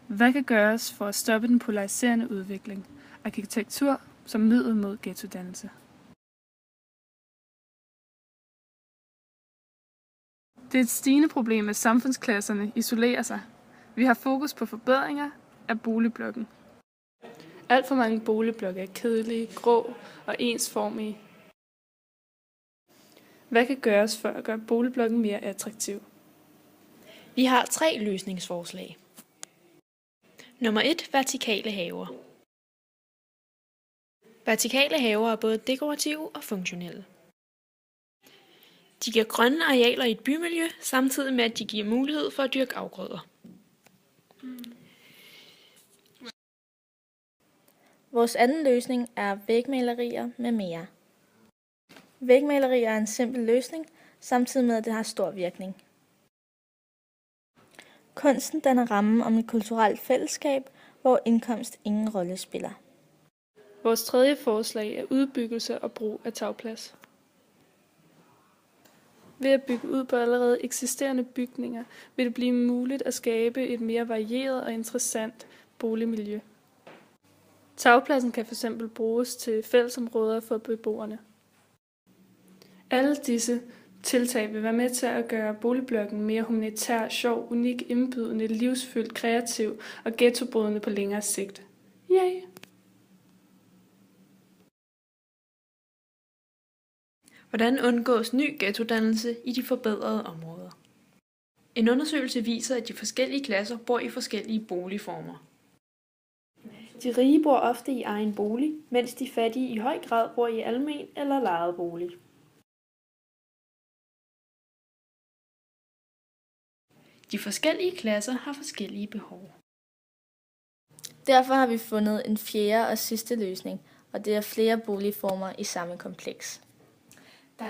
Hvad kan gøres for at stoppe den polariserende udvikling? Arkitektur som middel mod ghettodannelse. Det er et stigende problem, at samfundsklasserne isolerer sig. Vi har fokus på forbedringer af boligblokken. Alt for mange boligblokke er kedelige, grå og ensformige. Hvad kan gøres for at gøre boligblokken mere attraktiv? Vi har 3 løsningsforslag. Nummer 1. Vertikale haver. Vertikale haver er både dekorative og funktionelle. De giver grønne arealer i et bymiljø, samtidig med at de giver mulighed for at dyrke afgrøder. Vores anden løsning er vægmalerier med mere. Vægmalerier er en simpel løsning, samtidig med at det har stor virkning. Kunsten danner rammen om et kulturelt fællesskab, hvor indkomst ingen rolle spiller. Vores tredje forslag er udbyggelse og brug af tagplads. Ved at bygge ud på allerede eksisterende bygninger, vil det blive muligt at skabe et mere varieret og interessant boligmiljø. Tagpladsen kan fx bruges til fællesområder for beboerne. Alle disse tiltag vil være med til at gøre boligblokken mere humanitær, sjov, unik, indbydende, livsfyldt, kreativ og ghettobrydende på længere sigt. Yay! Hvordan undgås ny ghettodannelse i de forbedrede områder? En undersøgelse viser, at de forskellige klasser bor i forskellige boligformer. De rige bor ofte i egen bolig, mens de fattige i høj grad bor i almen eller lejet bolig. De forskellige klasser har forskellige behov. Derfor har vi fundet en fjerde og sidste løsning, og det er flere boligformer i samme kompleks. Da